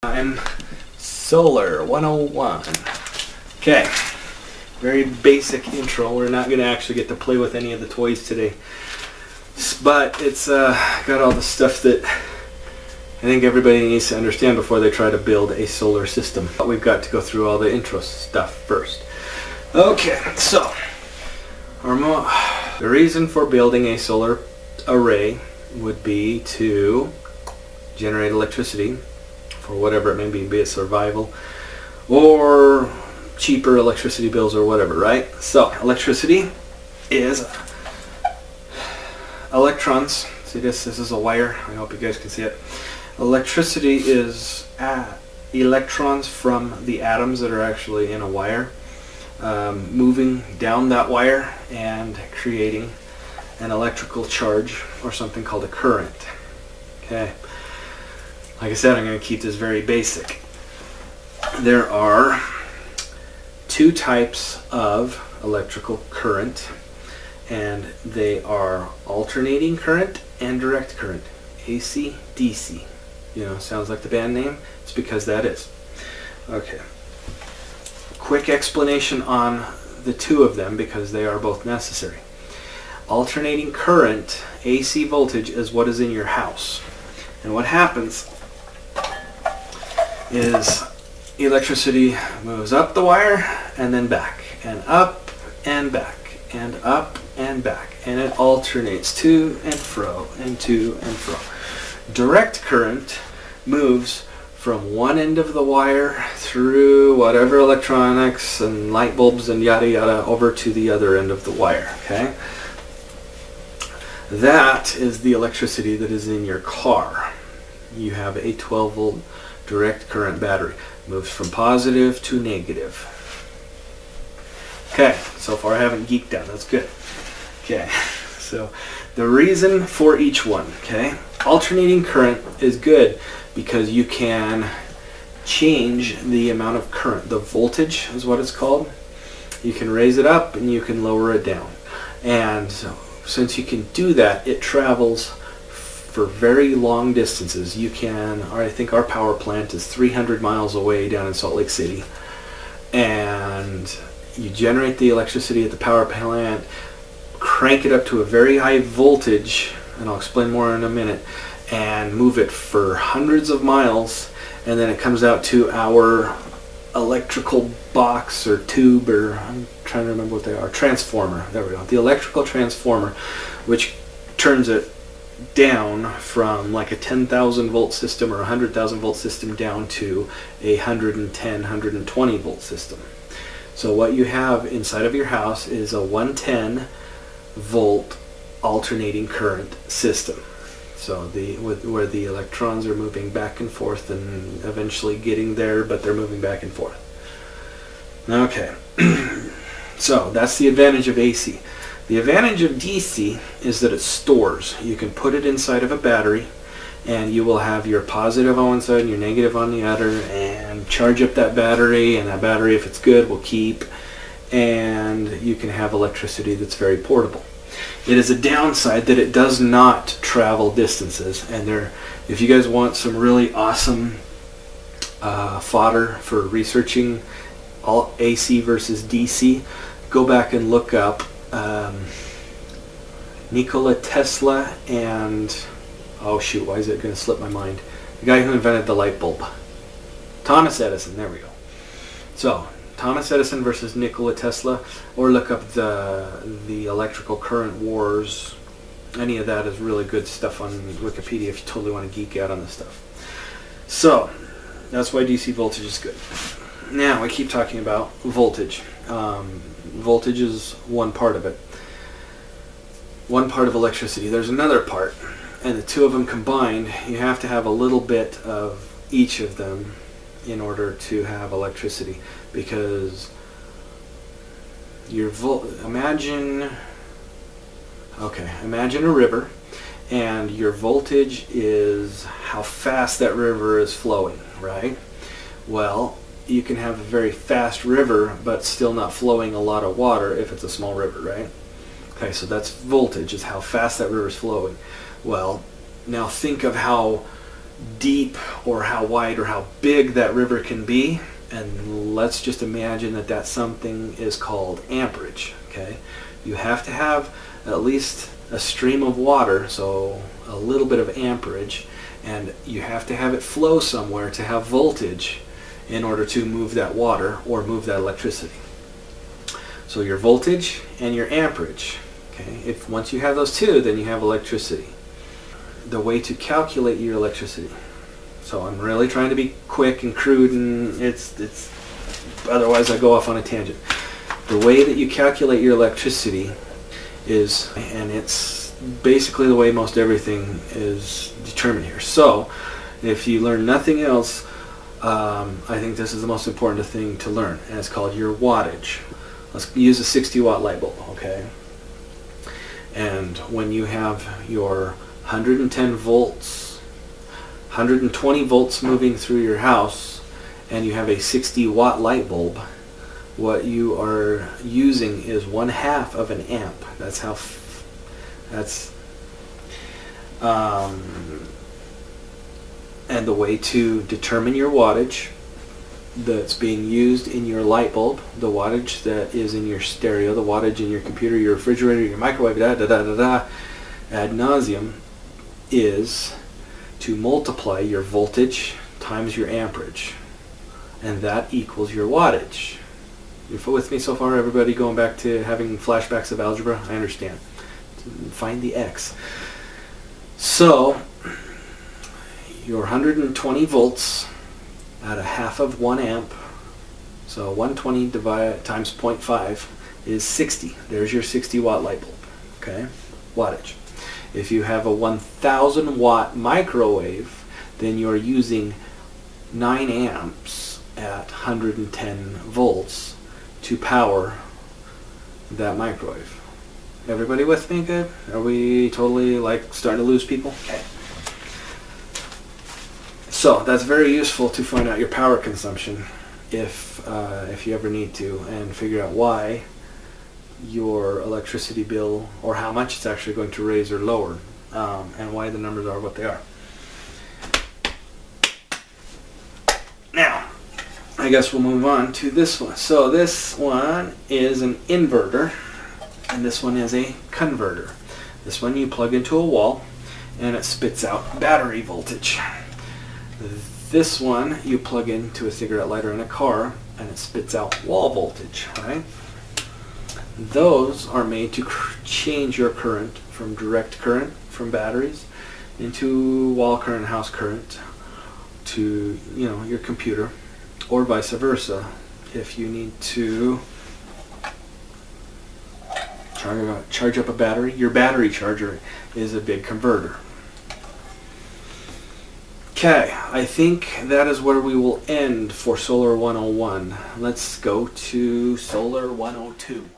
I'm Solar 101. Okay, very basic intro. We're not going to actually get to play with any of the toys today, but it's got all the stuff that I think everybody needs to understand before they try to build a solar system. But we've got to go through all the intro stuff first. Okay, so the reason for building a solar array would be to generate electricity for whatever it may be it survival or cheaper electricity bills or whatever, right? So electricity is electrons. See this is a wire. I hope you guys can see it. Electricity is electrons from the atoms that are actually in a wire moving down that wire and creating an electrical charge or something called a current. Okay, like I said, I'm going to keep this very basic. There are two types of electrical current, and they are alternating current and direct current, AC, DC. You know, sounds like the band name. It's because that is. Okay. Quick explanation on the two of them because they are both necessary. Alternating current, AC voltage, is what is in your house. And what happens is electricity moves up the wire and then back and up and back and up and back, and it alternates to and fro and to and fro. Direct current moves from one end of the wire through whatever electronics and light bulbs and yada yada over to the other end of the wire. Okay, that is the electricity that is in your car. You have a 12 volt direct current battery. Moves from positive to negative. Okay, so far I haven't geeked out. That's good. Okay, so the reason for each one. Okay, alternating current is good because you can change the amount of current. The voltage is what it's called. You can raise it up and you can lower it down. And so, since you can do that, it travels for very long distances. You can, or I think our power plant is 300 miles away down in Salt Lake City, and you generate the electricity at the power plant, crank it up to a very high voltage, and I'll explain more in a minute, and move it for hundreds of miles, and then it comes out to our electrical box or tube, or I'm trying to remember what they are, transformer. There we go. The electrical transformer, which turns it down from like a 10,000 volt system or a 100,000 volt system down to a 110, 120 volt system. So what you have inside of your house is a 110 volt alternating current system. So where the electrons are moving back and forth and eventually getting there, but they're moving back and forth. Okay, so that's the advantage of AC. The advantage of DC is that it stores. You can put it inside of a battery and you will have your positive on one side and your negative on the other, and charge up that battery, and that battery, if it's good, will keep, and you can have electricity that's very portable. It is a downside that it does not travel distances, and if you guys want some really awesome fodder for researching all AC versus DC, go back and look up Nikola Tesla and, oh shoot, why is it going to slip my mind? The guy who invented the light bulb. Thomas Edison, there we go. So, Thomas Edison versus Nikola Tesla, or look up the electrical current wars. Any of that is really good stuff on Wikipedia if you totally want to geek out on this stuff. So, that's why DC voltage is good. Now, I keep talking about voltage. Voltage is one part of it. One part of electricity. There's another part, and the two of them combined, you have to have a little bit of each of them in order to have electricity, because your imagine a river, and your voltage is how fast that river is flowing, right? Well, you can have a very fast river but still not flowing a lot of water if it's a small river, right? Okay, so that's voltage, is how fast that river is flowing. Well, now think of how deep or how wide or how big that river can be, and let's just imagine that that something is called amperage. Okay, you have to have at least a stream of water, so a little bit of amperage, and you have to have it flow somewhere to have voltage in order to move that water or move that electricity. So your voltage and your amperage. Okay, if once you have those two, then you have electricity. The way to calculate your electricity. So I'm really trying to be quick and crude, and it's otherwise I go off on a tangent. The way that you calculate your electricity is, and it's basically the way most everything is determined here. So if you learn nothing else, I think this is the most important thing to learn, and it's called your wattage. Let's use a 60 watt light bulb, okay? And when you have your 110 volts, 120 volts moving through your house, and you have a 60 watt light bulb, what you are using is 1/2 of an amp. That's how, and the way to determine your wattage that's being used in your light bulb, the wattage that is in your stereo, the wattage in your computer, your refrigerator, your microwave, ad nauseum, is to multiply your voltage times your amperage, and that equals your wattage. You with me so far, everybody? Going back to having flashbacks of algebra? I understand. Find the X. So your 120 volts at 1/2 of 1 amp, so 120 times 0.5 is 60. There's your 60 watt light bulb, okay? Wattage. If you have a 1000 watt microwave, then you're using 9 amps at 110 volts to power that microwave. Everybody with me? Good? Are we totally like starting to lose people? Okay. So that's very useful to find out your power consumption if you ever need to, and figure out why your electricity bill, or how much it's actually going to raise or lower, and why the numbers are what they are. Now, I guess we'll move on to this one. So this one is an inverter, and this one is a converter. This one you plug into a wall, and it spits out battery voltage. This one you plug into a cigarette lighter in a car, and it spits out wall voltage, right? Those are made to change your current from direct current from batteries into wall current, house current, to, you know, your computer, or vice versa. If you need to charge up a battery, your battery charger is a big converter. Okay, I think that is where we will end for Solar 101. Let's go to Solar 102.